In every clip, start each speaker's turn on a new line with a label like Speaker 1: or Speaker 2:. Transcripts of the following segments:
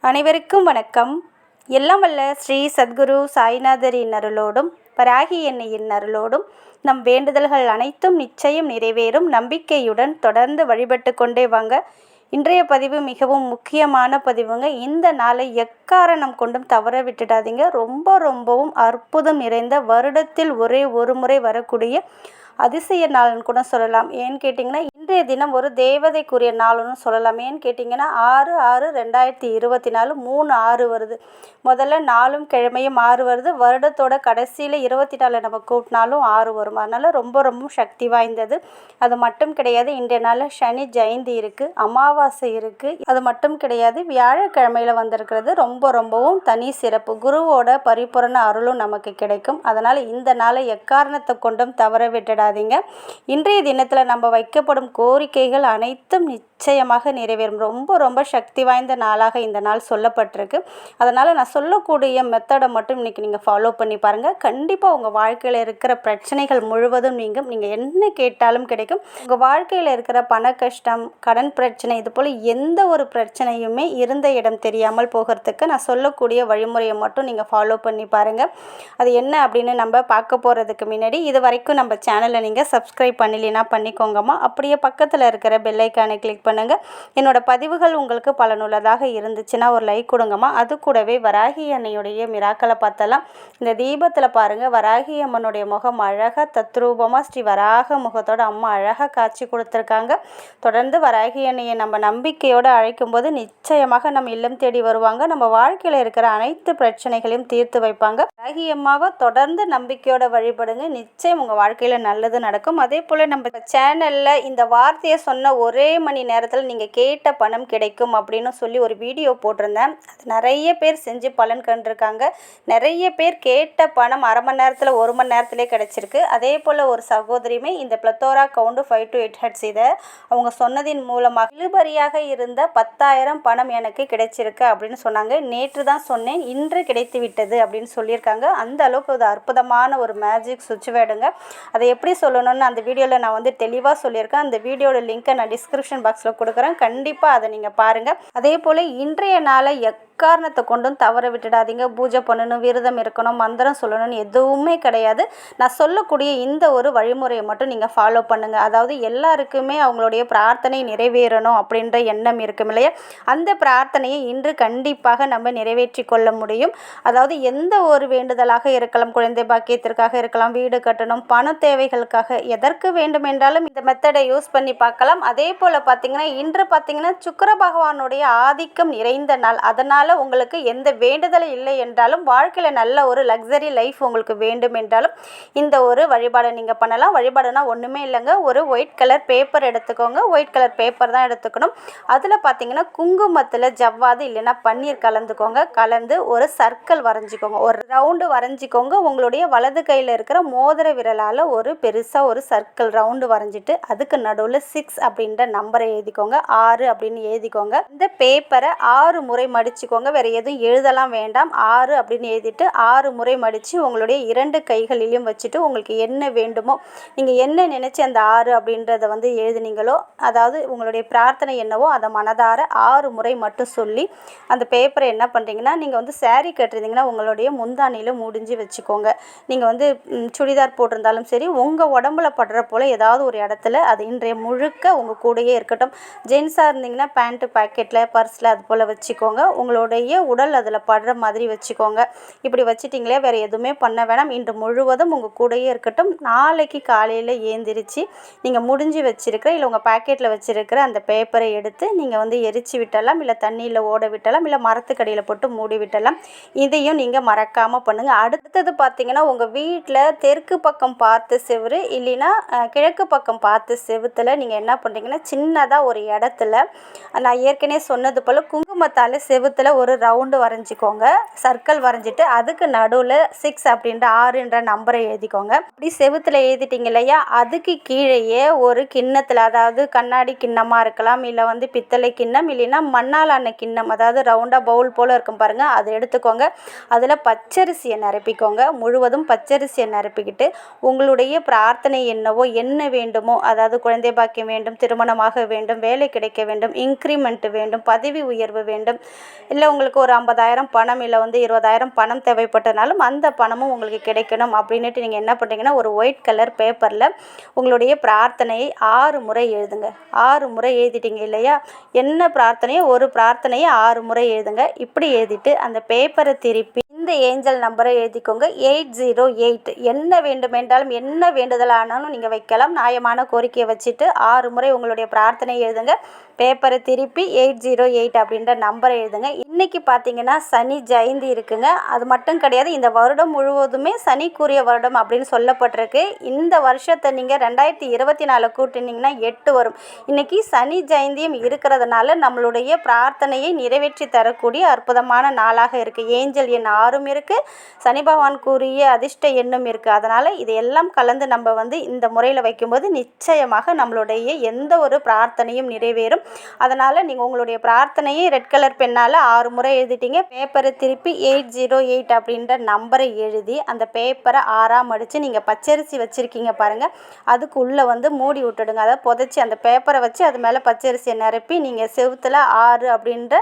Speaker 1: அனைவருக்கும் வணக்கம். எல்லாம் வல்ல ஸ்ரீ சத்குரு சாய்நாதரின் அருளோடும் வராகி எண்ணெயின் அருளோடும் நம் வேண்டுதல்கள் அனைத்தும் நிச்சயம் நிறைவேறும் நம்பிக்கையுடன் தொடர்ந்து வழிபட்டு கொண்டே வாங்க. இன்றைய பதிவு மிகவும் முக்கியமான பதிவுங்க. இந்த நாளை எக்காரணம் கொண்டும் தவற விட்டுடாதீங்க. ரொம்பவும் அற்புதம் நிறைந்த வருடத்தில் ஒரே ஒரு முறை வரக்கூடிய அதிசய நாள்னு கூட சொல்லலாம். ஏன்னு கேட்டிங்கன்னா, இன்றைய தினம் ஒரு தேவதைக்குரிய நாள்னு சொல்லலாம். ஏன்னு கேட்டிங்கன்னா 6/6/2024 3/6 வருது. முதல்ல நாளும் கிழமையும் 6 வருது. வருடத்தோட கடைசியில் 24 நம்ம கூட்டினாலும் 6 வரும். அதனால் ரொம்ப சக்தி வாய்ந்தது. அது மட்டும் கிடையாது, இன்றைய நாளில் சனி ஜெயந்தி இருக்குது, அமாவாசை இருக்குது. அது மட்டும் கிடையாது, வியாழக்கிழமையில் வந்திருக்கிறது ரொம்பவும் தனி சிறப்பு. குருவோட பரிபூரண அருளும் நமக்கு கிடைக்கும். அதனால் இந்த நாளை எக்காரணத்தை கொண்டும் தவற விட்டுடாதீங்க. இன்றைய தினத்தில் நம்ம வைக்கப்படும் கோரிக்கைகள் அனைத்தும் நிச்சயமாக நிறைவேறும். ரொம்ப சக்தி வாய்ந்த நாளாக இந்த நாள் சொல்லப்பட்டிருக்கு. அதனால் நான் சொல்லக்கூடிய மெத்தடை மட்டும் இன்றைக்கி நீங்கள் ஃபாலோ பண்ணி பாருங்கள். கண்டிப்பாக உங்கள் வாழ்க்கையில் இருக்கிற பிரச்சனைகள் முழுவதும் நீங்கள் என்ன கேட்டாலும் கிடைக்கும். உங்கள் வாழ்க்கையில் இருக்கிற பண கஷ்டம், கடன் பிரச்சனை, இது போல் எந்த ஒரு பிரச்சனையுமே இருந்த இடம் தெரியாமல் போகிறதுக்கு நான் சொல்லக்கூடிய வழிமுறையை மட்டும் நீங்கள் ஃபாலோ பண்ணி பாருங்கள். அது என்ன அப்படின்னு நம்ம பார்க்க போகிறதுக்கு முன்னாடி இது வரைக்கும் நம்ம சேனலை நீங்கள் சப்ஸ்கிரைப் பண்ணலைன்னா பண்ணிக்கோங்கம்மா. அப்படியே பக்கத்தில் இருக்கிற பெல் ஐக்கானை கிளிக் பண்ணுங்கள். என்னோட பதிவுகள் உங்களுக்கு பலனுள்ளதாக இருந்துச்சுன்னா ஒரு லைக் கொடுங்கம்மா. அது கூடவே வராகி அன்னையுடைய மிராக்களை பார்த்தலாம். இந்த தீபத்தில் பாருங்கள், வராகி அம்மனுடைய முகம் அழகாக தத்ரூபமாக ஸ்ரீ வராக முகத்தோட அம்மா அழகாக காட்சி கொடுத்துருக்காங்க. தொடர்ந்து வராகி அன்னையை நம்ம நம்பிக்கையோடு அழைக்கும்போது நிச்சயமாக நம்ம இல்லம் தேடி வருவாங்க. நம்ம வாழ்க்கையில் இருக்கிற அனைத்து பிரச்சனைகளையும் தீர்த்து வைப்பாங்க. வராகி அம்மாவை தொடர்ந்து நம்பிக்கையோட வழிபடுங்க. நிச்சயம் உங்கள் வாழ்க்கையில் நல்லது நடக்கும். அதே போல் நம்ம சேனலில் இந்த வார்த்தையை சொன்ன ஒரே மணி நேரத்தில் நீங்கள் கேட்ட பணம் கிடைக்கும் அப்படின்னு சொல்லி ஒரு வீடியோ போட்டிருந்தேன். அது நிறைய பேர் செஞ்சு பலன் கண்டிருக்காங்க. நிறைய பேர் கேட்ட பணம் அரை மணி நேரத்தில் 1 மணி நேரத்திலே கிடைச்சிருக்கு. அதே போல் ஒரு சகோதரியுமே இந்த பிளத்தோரா கவுண்டு 5 to 8 ஹெட்ஸ் இதை அவங்க சொன்னதின் மூலமாக இழுபறியாக இருந்த 10,000 பணம் எனக்கு கிடைச்சிருக்கு அப்படின்னு சொன்னாங்க. நேற்று தான் சொன்னேன், இன்று கிடைத்து விட்டது அப்படின்னு சொல்லியிருக்காங்க. அந்த அளவுக்கு ஒரு அற்புதமான ஒரு மேஜிக் சுவிட்ச் வேர்டுங்க. அதை எப்படி சொல்லணும்னு அந்த வீடியோவில் நான் தெளிவாக சொல்லியிருக்கேன். அந்த வீடியோட லிங்க்கை நான் டிஸ்கிரிப்ஷன் பாக்ஸில் கொடுக்குறேன். கண்டிப்பாக அதை நீங்கள் பாருங்கள். அதே போல் இன்றைய நாளை எக்காரணத்தை கொண்டும் தவற விட்டுடாதீங்க. பூஜை பண்ணணும், விரதம் இருக்கணும், மந்திரம் சொல்லணும்னு எதுவுமே கிடையாது. நான் சொல்லக்கூடிய இந்த ஒரு வழிமுறையை மட்டும் நீங்கள் ஃபாலோ பண்ணுங்கள். அதாவது எல்லாருக்குமே அவங்களுடைய பிரார்த்தனை நிறைவேறணும் அப்படின்ற எண்ணம் இருக்கும் இல்லையா? அந்த பிரார்த்தனையை இன்று கண்டிப்பாக நம்ம நிறைவேற்றி கொள்ள முடியும். அதாவது எந்த ஒரு வேண்டுதலாக இருக்கலாம், குழந்தை பாக்கியத்திற்காக இருக்கலாம், வீடு கட்டணும், பண தேவைகளுக்காக, எதற்கு வேண்டுமென்றாலும் இந்த மெத்தடை யூஸ் பண்ணி பார்க்கலாம். அதே போல் பார்த்திங்கன்னா இன்று பார்த்திங்கன்னா சுக்கிர பகவானுடைய ஆதிக்கம் நிறைந்த நாள். அதனால் உங்களுக்கு எந்த வேண்டுதலும் இல்லை என்றாலும், வாழ்க்கையில் நல்ல ஒரு லக்ஸரி லைஃப் உங்களுக்கு வேண்டும் என்றாலும் இந்த ஒரு வழிபாடை நீங்கள் பண்ணலாம். வழிபாடுனா ஒன்றுமே இல்லைங்க, ஒரு ஒயிட் கலர் பேப்பர் எடுத்துக்கோங்க. ஒயிட் கலர் பேப்பர் தான் எடுத்துக்கணும். அதில் பார்த்தீங்கன்னா குங்குமத்தில் ஜவ்வாது இல்லைன்னா பன்னீர் கலந்துக்கோங்க. கலந்து ஒரு சர்க்கிள் வரைஞ்சிக்கோங்க, ஒரு ரவுண்டு வரைஞ்சிக்கோங்க. உங்களுடைய வலது கையில் இருக்கிற மோதிர விரலால் ஒரு பெருசாக ஒரு சர்க்கிள் ரவுண்டு வரைஞ்சிட்டு அதுக்கு நடுவில் 6 அப்படின்ற நம்பரை எழுதிக்கோங்க, 6 அப்படின்னு எழுதிக்கோங்க. இந்த பேப்பரை 6 முறை மடிச்சுக்கோங்க. வேறு எதுவும் எழுதலாம் வேண்டாம். 6 அப்படின்னு எழுதிட்டு 6 முறை மடித்து உங்களுடைய 2 கைகளிலையும் வச்சுட்டு உங்களுக்கு என்ன வேண்டுமோ, நீங்கள் என்ன நினச்சி அந்த 6 அப்படின்றத எழுதுனீங்களோ, அதாவது உங்களுடைய பிரார்த்தனை என்னவோ அதை மனதார 6 முறை மட்டும் சொல்லி அந்த பேப்பரை என்ன பண்ணுறீங்கன்னா, நீங்கள் saree கட்டுறீங்கன்னா உங்களுடைய முந்தானியில் முடிஞ்சு வச்சுக்கோங்க. நீங்கள் சுடிதார் போட்டிருந்தாலும் சரி, உங்கள் உடம்புல படுற போல் ஏதாவது ஒரு இடத்துல அது இன்றைய முழுக்க உங்கள் கூடயே இருக்கட்டும். ஜென்ஸாக இருந்தீங்கன்னா பேண்ட்டு பாக்கெட்டில், பர்ஸில் அது போல் வச்சுக்கோங்க. உங்களுடைய உடல் அதில் படுற மாதிரி வச்சுக்கோங்க. இப்படி வச்சுட்டிங்களே, வேறு எதுவுமே பண்ண வேணாம். இன்று முழுவதும் உங்கள் கூடயே இருக்கட்டும். நாளைக்கு காலையில் ஏந்திரிச்சு நீங்கள் முடிஞ்சு வச்சுருக்கிற இல்லை உங்கள் பாக்கெட்டில் வச்சுருக்கிற அந்த பேப்பரை எடுத்து நீங்கள் எரிச்சு விட்டலாம், இல்லை தண்ணியில் ஓட விட்டலாம், இல்லை மரத்துக்கடியில் போட்டு மூடி விட்டலாம். இதையும் நீங்கள் மறக்காமல் பண்ணுங்கள். அடுத்தது பார்த்திங்கன்னா, உங்கள் வீட்டில் தெற்கு பக்கம் பார்த்து செவுறு இல்லைன்னா கிழக்கு பக்கம் பார்த்து செவுத்தில் நீங்கள் என்ன பண்ணுறீங்கன்னா, சின்னதாக ஒரு இடத்துல நான் ஏற்கனவே சொன்னது போல் குங்குமத்தால் செவுத்தில் ஒரு ரவுண்டு வரைஞ்சிக்கோங்க. சர்க்கிள் வரைஞ்சிட்டு அதுக்கு நடுவில் 6 அப்படின்ற 6ன்ற நம்பரை எழுதிக்கோங்க. அப்படி செவுத்தில் எழுதிட்டிங்க இல்லையா, அதுக்கு கீழேயே ஒரு கிண்ணத்தில், அதாவது கண்ணாடி கிண்ணமாக இருக்கலாம், இல்லை பித்தளை கிண்ணம், இல்லைன்னா மண்ணால் ஆன கிண்ணம், அதாவது ரவுண்டாக பவுல் போல் இருக்கும் பாருங்கள், அதை எடுத்துக்கோங்க. அதில் பச்சரிசியை நிரப்பிக்கோங்க. முழுவதும் பச்சரிசியை நிரப்பிக்கிட்டு உங்களுடைய பிரார்த்தனை என்னவோ, என்ன வேண்டுமோ, அதாவது குழந்தை பாக்கியம் வேண்டும், திருமணமாக வேண்டும், வேலை கிடைக்க வேண்டும், இன்க்ரிமெண்ட் வேண்டும், பதவி உயர்வு வேண்டும், இல்லை இல்லை உங்களுக்கு ஒரு 50,000 பணம் இல்லை வந்து 20,000 பணம் தேவைப்பட்டனாலும் அந்த பணமும் உங்களுக்கு கிடைக்கணும் அப்படின்ட்டு நீங்கள் என்ன பண்ணுறீங்கன்னா, ஒரு ஒயிட் கலர் பேப்பரில் உங்களுடைய பிரார்த்தனையை 6 முறை எழுதுங்க. 6 முறை எழுதிட்டீங்க இல்லையா, என்ன பிரார்த்தனையோ ஒரு பிரார்த்தனையை 6 முறை எழுதுங்க. இப்படி எழுதிட்டு அந்த பேப்பரை திருப்பி இந்த ஏஞ்சல் நம்பரை எழுதிக்கோங்க, 808. என்ன வேண்டுமென்றாலும் என்ன வேண்டுதலானாலும் நீங்கள் வைக்கலாம். நியாயமான கோரிக்கையை வச்சுட்டு 6 முறை உங்களுடைய பிரார்த்தனை எழுதுங்க. பேப்பரை திருப்பி 808 அப்படின்ற நம்பரை எழுதுங்க. இன்றைக்கி பார்த்தீங்கன்னா சனி ஜெயந்தி இருக்குங்க. அது மட்டும் கிடையாது, இந்த வருடம் முழுவதுமே சனிக்குரிய வருடம் அப்படின்னு சொல்லப்பட்டிருக்கு. இந்த வருஷத்தை நீங்கள் 2024 கூட்டினீங்கன்னா 8 வரும். இன்றைக்கி சனி ஜெயந்தியும் இருக்கிறதுனால நம்மளுடைய பிரார்த்தனையை நிறைவேற்றி தரக்கூடிய அற்புதமான நாளாக இருக்குது. ஏஞ்சல் எண் 6ம் இருக்குது, சனி பகவான் கூறிய அதிர்ஷ்ட எண்ணும் இருக்குது. அதனால் இதையெல்லாம் கலந்து நம்ம வந்து இந்த முறையில் வைக்கும்போது நிச்சயமாக நம்மளுடைய எந்த ஒரு பிரார்த்தனையும் நிறைவேறும். அதனால் நீங்கள் உங்களுடைய பிரார்த்தனையை ரெட் கலர் பெண்ணால் 6 முறை எழுதிட்டீங்க. பேப்பரை திருப்பி 808 அப்படின்ற நம்பரை எழுதி அந்த பேப்பரை 6ஆக மடித்து நீங்கள் பச்சரிசி வச்சுருக்கீங்க பாருங்கள், அதுக்கு உள்ளே வந்து மூடி விட்டுடுங்க. அதை புதைச்சி அந்த பேப்பரை வச்சு அது மேலே பச்சரிசியை நிரப்பி நீங்கள் செவுத்தில் 6 அப்படின்ற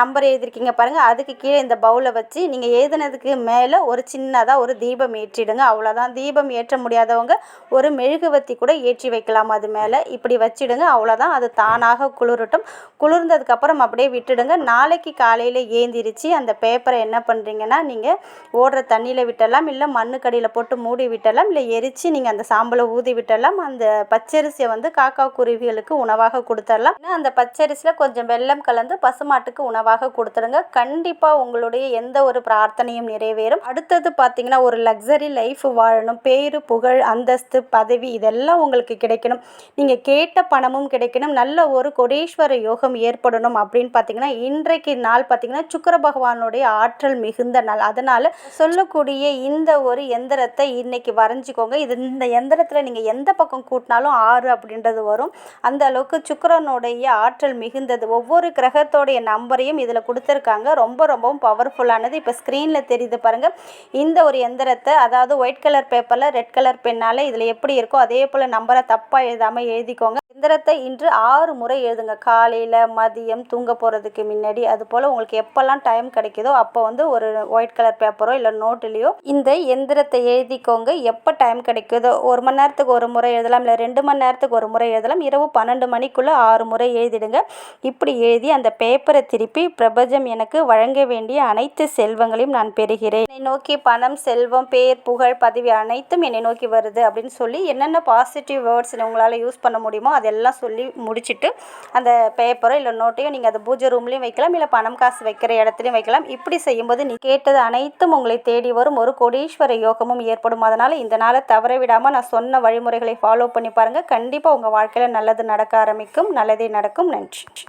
Speaker 1: நம்பர் எழுதிருக்கீங்க பாருங்கள், அதுக்கு கீழே இந்த பவுலை வச்சு நீங்கள் எழுதினதுக்கு மேலே ஒரு சின்னதாக ஒரு தீபம் ஏற்றிடுங்க. அவ்வளோதான். தீபம் ஏற்ற முடியாதவங்க ஒரு மெழுகுவத்தி கூட ஏற்றி வைக்கலாம் அது மேலே. இப்படி வச்சிடுங்க, அவ்வளோதான். அது தானாக குளிரட்டும். குளிர்ந்ததுக்கப்புறம் அப்படியே விட்டுடுங்க. நாளைக்கு காலையில் ஏந்திரிச்சு அந்த பேப்பரை என்ன பண்ணுறீங்கன்னா, நீங்கள் ஓடுற தண்ணியில் விட்டலாம், இல்லை மண்ணுக்கடியில் போட்டு மூடி விட்டலாம், இல்லை எரித்து நீங்கள் அந்த சாம்பலை ஊதி விட்டலாம். அந்த பச்சரிசியை வந்து காக்கா குருவிகளுக்கு உணவாக கொடுத்துடலாம். அந்த பச்சரிசியில் கொஞ்சம் வெல்லம் கலந்து பசுமாட்டுக்கு உணவாக கொடுத்துடுங்க. கண்டிப்பாக உங்களுடைய எந்த ஒரு பிரார்த்தனையும் நிறைவேறும். அடுத்தது பார்த்தீங்கன்னா, ஒரு லக்ஸரி லைஃப் வாழணும், பேரு புகழ் அந்தஸ்து பதவி இதெல்லாம் உங்களுக்கு கிடைக்கணும், நீங்கள் கேட்ட பணமும் கிடைக்கணும், நல்ல ஒரு கோடீஸ்வர யோகம் ஏற்படணும் அப்படின்னு பார்த்தீங்கன்னா, இன்றைக்கு நாள் பார்த்தீங்கன்னா சுக்கிர பகவானுடைய ஆற்றல் மிகுந்த நாள். அதனால் சொல்லக்கூடிய இந்த ஒரு எந்திரத்தை இன்னைக்கு வரைஞ்சிக்கோங்க. இந்த எந்திரத்தில் நீங்கள் எந்த பக்கம் கூட்டினாலும் 6 அப்படின்றது வரும். அந்த அளவுக்கு சுக்கிரனுடைய ஆற்றல் மிகுந்தது. ஒவ்வொரு கிரகத்தோடைய நம்பரையும் இதில் கொடுத்துருக்காங்க. ரொம்பவும் பவர்ஃபுல்லானது. இப்போ ஸ்க்ரீனில் தெரியுது பாருங்கள். இந்த ஒரு எந்திரத்தை, அதாவது ஒயிட் கலர் பேப்பரில் ரெட் கலர் பெண்ணால் இதில் எப்படி இருக்கோ அதே போல் நம்பரை தப்பாக எழுதாமல் எழுதிக்கோங்க. எந்திரத்தை இன்று 6 முறை எழுதுங்க. காலையில், மதியம், தூங்க போகிறதுக்கு முன்னாடி, அதுபோல் உங்களுக்கு எப்போல்லாம் டைம் கிடைக்குதோ அப்போ வந்து ஒரு ஒயிட் கலர் பேப்பரோ இல்லை நோட்டுலேயோ இந்த எந்திரத்தை எழுதிக்கோங்க. எப்போ டைம் கிடைக்குதோ 1 மணி நேரத்துக்கு ஒரு முறை எழுதலாம், இல்லை 2 மணி நேரத்துக்கு ஒரு முறை எழுதலாம். இரவு 12 மணிக்குள்ளே 6 முறை எழுதிடுங்க. இப்படி எழுதி அந்த பேப்பரை திருப்பி, பிரபஞ்சம் எனக்கு வழங்க வேண்டிய அனைத்து செல்வங்களையும் நான் பெறுகிறேன், என்னை நோக்கி பணம், செல்வம், பேர், புகழ், பதவி அனைத்தும் என்னை நோக்கி வருது அப்படின்னு சொல்லி என்னென்ன பாசிட்டிவ் வேர்ட்ஸ் உங்களால் யூஸ் பண்ண முடியுமோ அதெல்லாம் சொல்லி முடிச்சுட்டு அந்த பேப்பரோ இல்லை நோட்டையோ நீங்கள் அதை பூஜை ரூம்லேயும் வைக்கலாம், இல்லை பணம் காசு வைக்கிற இடத்துலையும் வைக்கலாம். இப்படி செய்யும்போது நீ கேட்டது அனைத்தும் உங்களை தேடி வரும், ஒரு கோடீஸ்வர யோகமும் ஏற்படும். அதனால் இந்த நாளை தவற விடாமல் நான் சொன்ன வழிமுறைகளை ஃபாலோ பண்ணி பாருங்கள். கண்டிப்பாக உங்கள் வாழ்க்கையில் நல்லது நடக்க ஆரம்பிக்கும். நல்லதே நடக்கும். நன்றி.